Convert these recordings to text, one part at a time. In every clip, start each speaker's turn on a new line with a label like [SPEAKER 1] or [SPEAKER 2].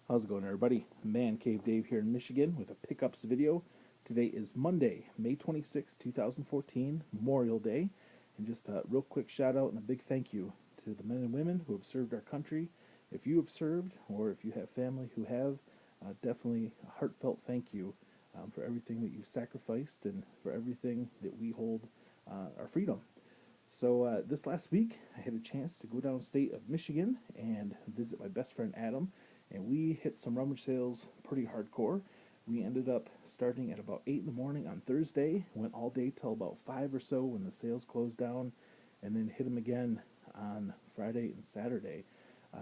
[SPEAKER 1] How's it going, everybody? Mancave Dave here in Michigan with a pickups video. Today is Monday, May 26, 2014, Memorial Day. And just a real quick shout out and a big thank you to the men and women who have served our country. If you have served or if you have family who have, definitely a heartfelt thank you for everything that you've sacrificed and for everything that we hold our freedom. So this last week, I had a chance to go downstate of Michigan and visit my best friend Adam, and we hit some rummage sales pretty hardcore. We ended up starting at about 8 in the morning on Thursday, went all day till about 5 or so when the sales closed down, and then hit them again on Friday and Saturday.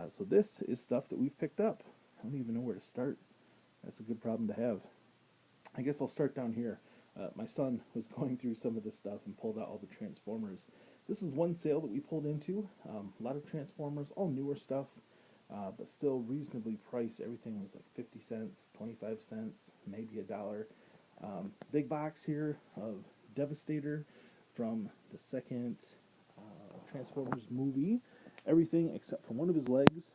[SPEAKER 1] So this is stuff that we've picked up. I don't even know where to start. That's a good problem to have. I guess I'll start down here. My son was going through some of this stuff and pulled out all the Transformers. This was one sale that we pulled into. A lot of Transformers, all newer stuff, but still reasonably priced. Everything was like 50 cents, 25 cents, maybe a dollar. Big box here of Devastator from the second Transformers movie. Everything except for one of his legs,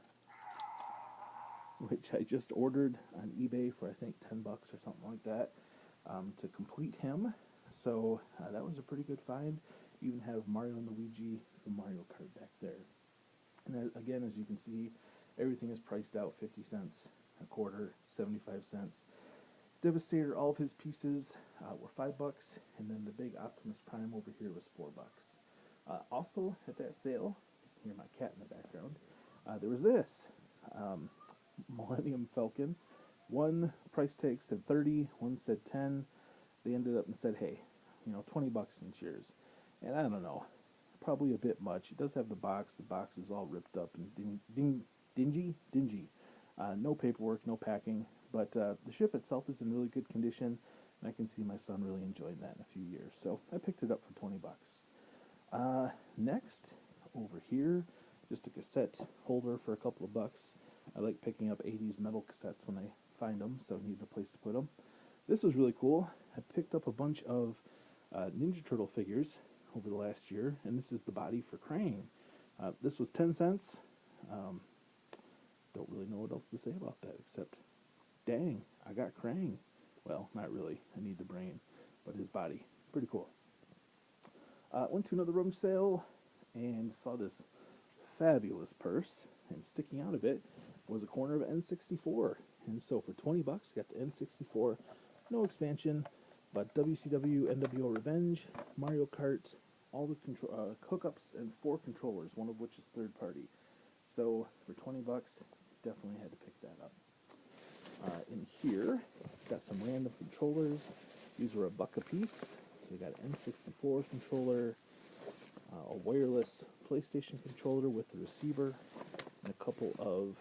[SPEAKER 1] which I just ordered on eBay for I think 10 bucks or something like that to complete him. So that was a pretty good find. You even have Mario and Luigi from Mario Kart back there. And again, as you can see, everything is priced out 50 cents a quarter, 75 cents. Devastator, all of his pieces were 5 bucks, and then the big Optimus Prime over here was 4 bucks. Also at that sale, hear my cat in the background, there was this Millennium Falcon. One price tag said 30, one said 10. They ended up and said, hey, 20 bucks in cheers. And I don't know, probably a bit much. It does have the box. The box is all ripped up and dingy. No paperwork, no packing. But the ship itself is in really good condition, and I can see my son really enjoying that in a few years. So I picked it up for 20 bucks. Next, over here, just a cassette holder for a couple of bucks. I like picking up 80s metal cassettes when I find them, so I need a place to put them. This was really cool. I picked up a bunch of Ninja Turtle figures over the last year, and this is the body for Krang. This was 10 cents. Don't really know what else to say about that, except, dang, I got Krang. Well, not really. I need the brain, but his body, pretty cool. Went to another rummage sale and saw this fabulous purse, and sticking out of it was a corner of N64. And so for 20 bucks, got the N64, no expansion, but WCW, NWO Revenge, Mario Kart, all the hookups, and 4 controllers, one of which is third party. So for 20 bucks, definitely had to pick that up. In here, got some random controllers. These were a buck a piece. So we got an N64 controller, a wireless PlayStation controller with the receiver, and a couple of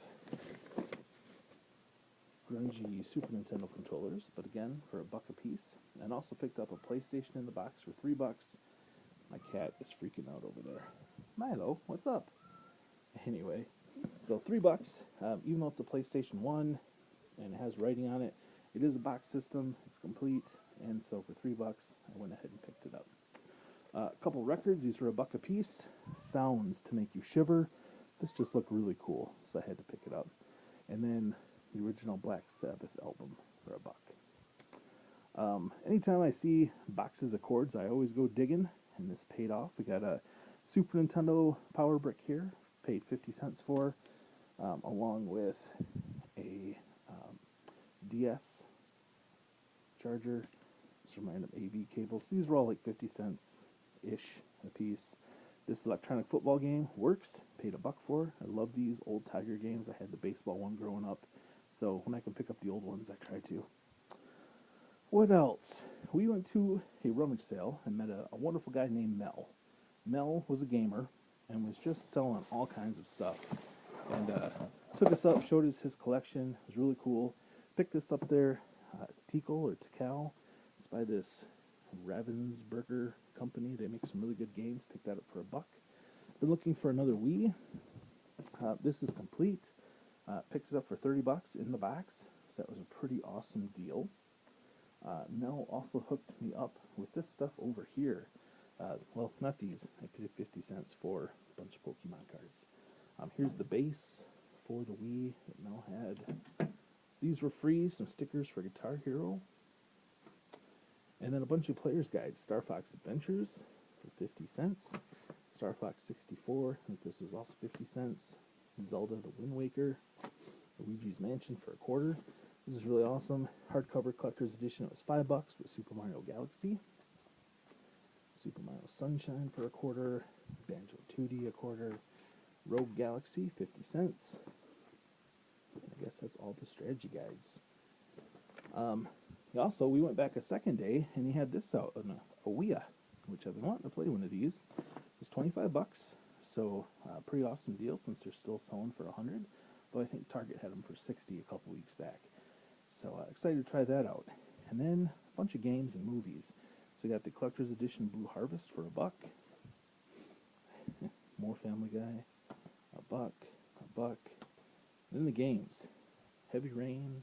[SPEAKER 1] grungy Super Nintendo controllers, but again for a buck a piece. And also picked up a PlayStation in the box for 3 bucks. My cat is freaking out over there. Milo, what's up? Anyway, so 3 bucks, even though it's a PlayStation 1 and it has writing on it, it is a box system, it's complete, and so for 3 bucks, I went ahead and picked it up. A couple records, these were a buck a piece. Sounds to make you shiver. This just looked really cool, so I had to pick it up. And then the original Black Sabbath album for a buck. Anytime I see boxes of chords, I always go digging, and this paid off. We got a Super Nintendo Power Brick here, paid 50 cents for, along with a DS charger, some random AV cables. These were all like 50 cents-ish a piece. This electronic football game works, paid a buck for. I love these old Tiger games. I had the baseball one growing up, so when I can pick up the old ones, I try to. What else? We went to a rummage sale and met a wonderful guy named Mel. Mel was a gamer and was just selling all kinds of stuff. And took us up, showed us his collection. It was really cool. Picked this up there, Tikal or Tikal. It's by this Ravensburger company. They make some really good games. Picked that up for a buck. Been looking for another Wii. This is complete. Picked it up for 30 bucks in the box. So that was a pretty awesome deal. Mel also hooked me up with this stuff over here. Well, not these. I paid 50 cents for a bunch of Pokemon cards. Here's the base for the Wii that Mel had. These were free, some stickers for Guitar Hero, and then a bunch of player's guides. Star Fox Adventures for 50 cents. Star Fox 64, I think this was also 50 cents. Zelda the Wind Waker. Luigi's Mansion for $1. This is really awesome. Hardcover collector's edition, it was $5 with Super Mario Galaxy. Super Mario Sunshine for $1. Banjo Tooie $1. Rogue Galaxy, 50 cents. I guess that's all the strategy guides. Also, we went back a second day, and he had this out, a Ouija, which I've been wanting to play one of these. It's $25, so pretty awesome deal since they're still selling for $100. But I think Target had them for $60 a couple weeks back. So excited to try that out. And then a bunch of games and movies. So we got the collector's edition Blue Harvest for $1. More Family Guy, $1, $1. Then the games. Heavy Rain.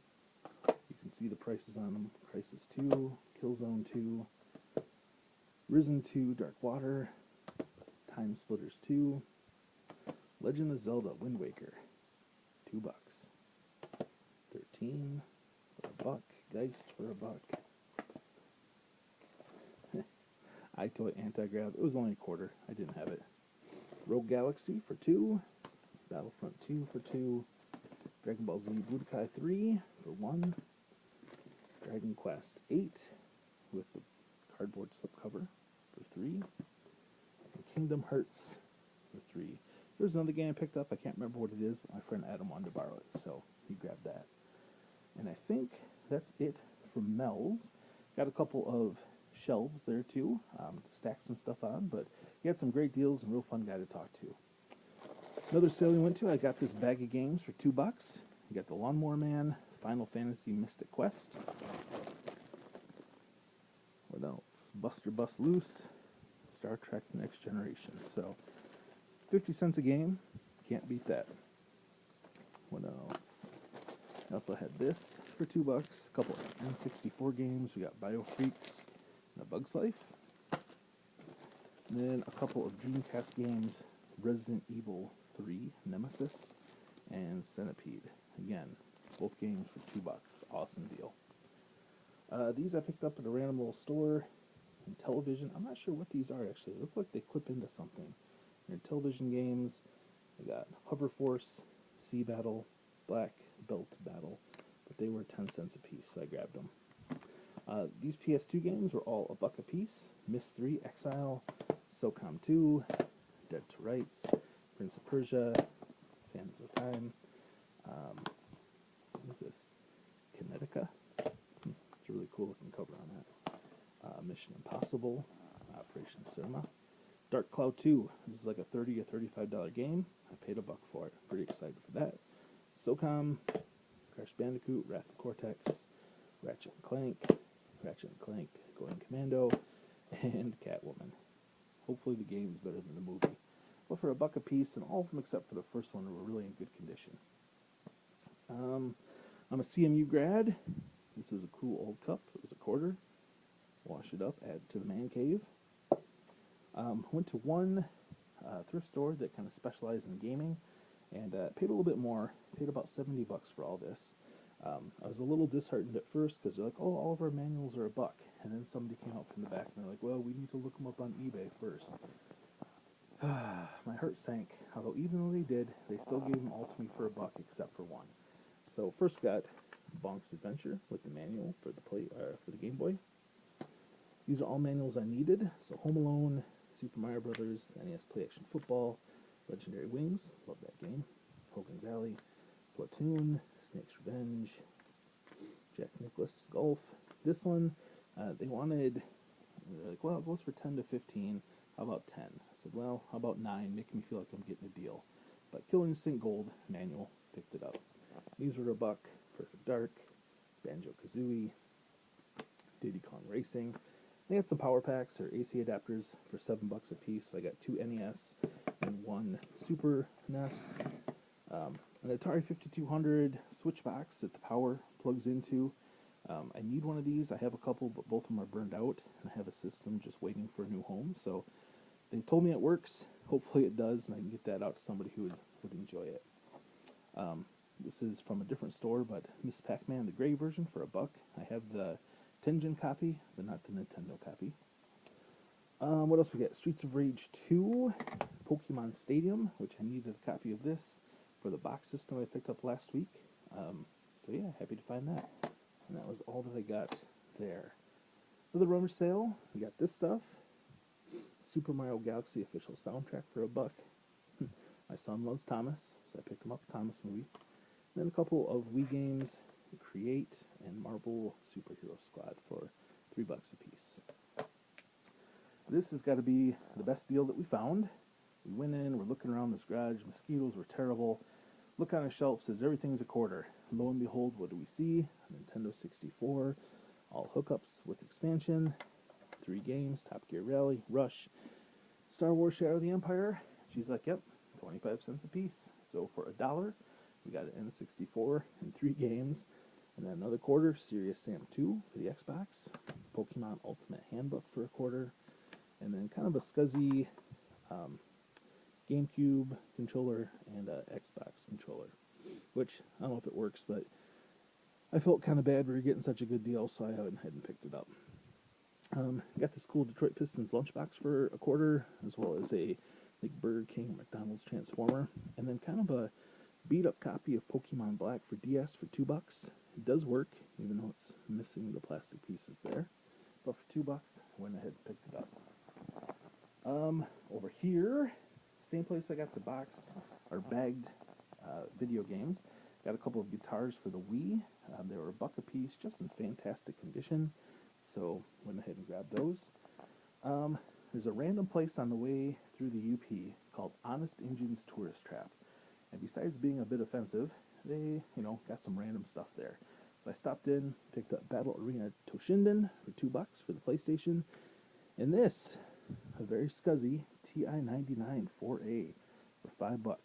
[SPEAKER 1] You can see the prices on them. Crisis 2, Killzone 2, Risen 2, Dark Water, Time Splitters 2, Legend of Zelda Wind Waker, $2. 13 for $1. Geist for $1. iToy Anti-Grav. It was only $1. I didn't have it. Rogue Galaxy for $2. Battlefront 2 for $2. Dragon Ball Z Budokai 3 for $1. Dragon Quest 8 with the cardboard slipcover for $3. And Kingdom Hearts for $3. There's another game I picked up. I can't remember what it is, but my friend Adam wanted to borrow it, so he grabbed that. And I think that's it from Mel's. Got a couple of shelves there too, to stack some stuff on, but he had some great deals and real fun guy to talk to. Another sale we went to, I got this bag of games for $2. You got the Lawnmower Man, Final Fantasy Mystic Quest. What else? Buster Bust Loose, Star Trek Next Generation. So 50 cents a game, can't beat that. What else? I also had this for $2. A couple of N64 games. We got Bio Freaks and A Bug's Life. And then a couple of Dreamcast games, Resident Evil 3 Nemesis and Centipede. Again, both games for $2. Awesome deal. These I picked up at a random little store. And television, I'm not sure what these are actually. They look like they clip into something. They're television games. They got Hover Force, Sea Battle, Black Belt Battle, but they were 10 cents a piece, so I grabbed them. These PS2 games were all $1 a piece. Myst 3 Exile, SOCOM 2, Dead to Rights, Prince of Persia, Sands of Time. What is this? Kinetica. It's a really cool looking cover on that. Mission Impossible, Operation Surma. Dark Cloud 2. This is like a $30 or $35 game. I paid $1 for it. Pretty excited for that. SOCOM, Crash Bandicoot, Wrath of Cortex, Ratchet and Clank, Going Commando, and Catwoman. Hopefully the game is better than the movie. But for $1 a piece, and all of them except for the first one were really in good condition. I'm a CMU grad. This is a cool old cup. It was $1. Wash it up, add it to the man cave. Went to one thrift store that kind of specialized in gaming, and paid a little bit more. Paid about $70 for all this. I was a little disheartened at first because they're like, "Oh, all of our manuals are $1," and then somebody came out from the back and they're like, "Well, we need to look them up on eBay first." My heart sank. Although even though they did, they still gave them all to me for $1 except for one. So first got Bonk's Adventure with the manual for the Game Boy. These are all manuals I needed. So Home Alone, Super Mario Brothers, NES Play Action Football, Legendary Wings, love that game, Hogan's Alley, Platoon, Snake's Revenge, Jack Nicklaus Golf. This one, they're like, well, it goes for 10 to 15. How about 10? I said, well, how about 9? Make me feel like I'm getting a deal. But Killer Instinct Gold manual, picked it up. These were $1. Perfect Dark, Banjo Kazooie, Diddy Kong Racing. They had some power packs or AC adapters for $7 a piece. So I got 2 NES and 1 Super NES. An Atari 5200 switch box that the power plugs into. I need one of these. I have a couple, but both of them are burned out, and I have a system just waiting for a new home. So they told me it works. Hopefully it does, and I can get that out to somebody who would enjoy it. This is from a different store, but Miss Pac-Man, the gray version, for $1. I have the Tengen copy, but not the Nintendo copy. What else we got? Streets of Rage 2, Pokemon Stadium, which I needed a copy of this for the box system I picked up last week. So yeah, happy to find that. And that was all that I got there. For the rummage sale, we got this stuff. Super Mario Galaxy official soundtrack for $1. My son loves Thomas, so I picked him up a Thomas movie. Then a couple of Wii games, Create and Marvel Superhero Squad for $3 a piece. This has got to be the best deal that we found. We went in, we're looking around this garage, mosquitoes were terrible. Look on a shelf, says everything's a quarter. Lo and behold, what do we see? A Nintendo 64, all hookups with expansion, 3 games, Top Gear Rally, Rush, Star Wars Shadow of the Empire. She's like, yep, 25 cents a piece. So for $1, we got an N64 and 3 games, and then another quarter, Serious Sam 2 for the Xbox, Pokemon Ultimate Handbook for $0.25, and then kind of a scuzzy GameCube controller and Xbox controller, which I don't know if it works, but I felt kind of bad we were getting such a good deal, so I went ahead and picked it up. Got this cool Detroit Pistons lunchbox for $0.25, as well as a like Burger King or McDonald's Transformer, and then kind of a beat-up copy of Pokemon Black for DS for $2. It does work, even though it's missing the plastic pieces there. But for $2, I went ahead and picked it up. Over here, same place I got the box, or bagged video games. Got a couple of guitars for the Wii. They were $1 a piece, just in fantastic condition. So went ahead and grabbed those. There's a random place on the way through the UP called Honest Injun's Tourist Trap. And besides being a bit offensive, they, got some random stuff there. So I stopped in, picked up Battle Arena Toshinden for $2 for the PlayStation. And this, a very scuzzy TI-99 4A for $5.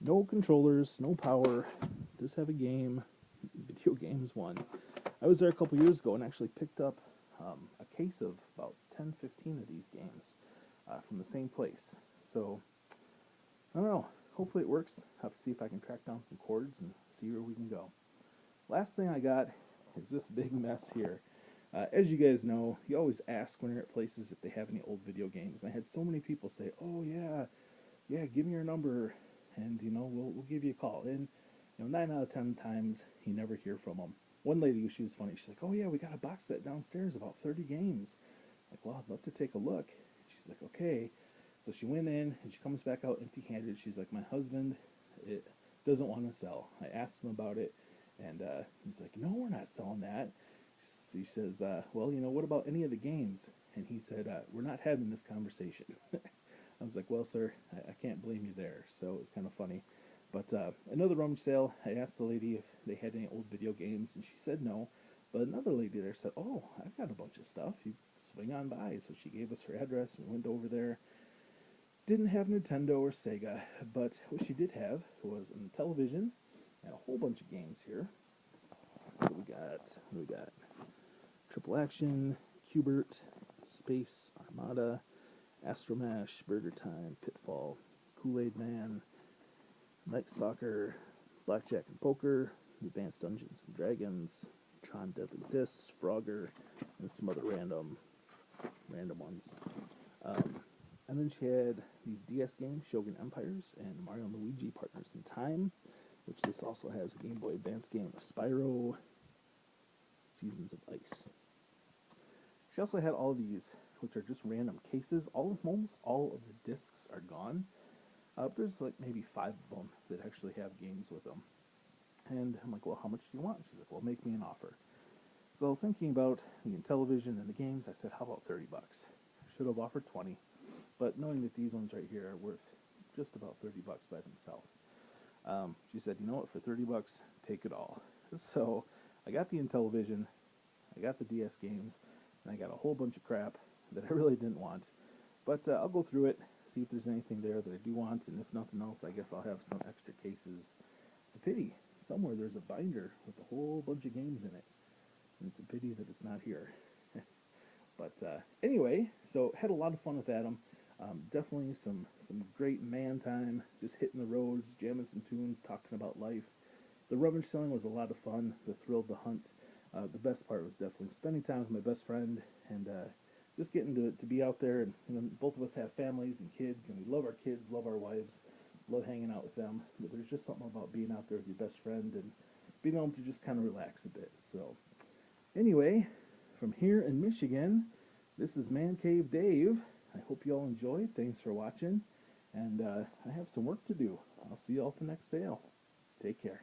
[SPEAKER 1] No controllers, no power, just have a game, video games one. I was there a couple years ago and actually picked up a case of about 10, 15 of these games from the same place. So, I don't know. Hopefully it works. Have to see if I can track down some cords and see where we can go. Last thing I got is this big mess here. As you guys know, you always ask when you're at places if they have any old video games. And I had so many people say, oh yeah, give me your number and, we'll give you a call. And, 9 out of 10 times, you never hear from them. One lady, she was funny. She's like, oh yeah, we got a box set downstairs, about 30 games. I'm like, well, I'd love to take a look. She's like, okay. So she went in, and she comes back out empty-handed. She's like, my husband doesn't want to sell. I asked him about it, and he's like, no, we're not selling that. She says, well, what about any of the games? And he said, we're not having this conversation. I was like, well, sir, I can't blame you there. So it was kind of funny. But another rummage sale, I asked the lady if they had any old video games, and she said no. But another lady there said, oh, I've got a bunch of stuff. You swing on by. So she gave us her address, and we went over there. Didn't have Nintendo or Sega, but what she did have was a television and a whole bunch of games here. So we got Triple Action, Cubert, Space Armada, Astromash, Burger Time, Pitfall, Kool-Aid Man, Night Stalker, Blackjack and Poker, Advanced Dungeons and Dragons, Tron Deadly Discs, Frogger, and some other random ones. And then she had these DS games, Shogun Empires and Mario and Luigi Partners in Time, which this also has a Game Boy Advance game, Spyro, Seasons of Ice. She also had all of these, which are just random cases. Almost all of the discs are gone. There's like maybe 5 of them that actually have games with them. And I'm like, well, how much do you want? She's like, well, make me an offer. So thinking about the television and the games, I said, how about $30? Should have offered 20, but knowing that these ones right here are worth just about $30 by themselves. She said, you know what, for $30, take it all. So I got the Intellivision, I got the DS games, and I got a whole bunch of crap that I really didn't want. But I'll go through it, see if there's anything there that I do want, and if nothing else, I guess I'll have some extra cases. It's a pity. Somewhere there's a binder with a whole bunch of games in it, and it's a pity that it's not here. But anyway, so had a lot of fun with Adam. Definitely some great man time, just hitting the roads, jamming some tunes, talking about life. The rummage selling was a lot of fun. The thrill of the hunt. The best part was definitely spending time with my best friend and just getting to be out there. And both of us have families and kids, and we love our kids, love our wives, love hanging out with them. But there's just something about being out there with your best friend and being able to just kind of relax a bit. So anyway, from here in Michigan, this is Mancave Dave. I hope you all enjoyed. Thanks for watching. And I have some work to do. I'll see you all at the next sale. Take care.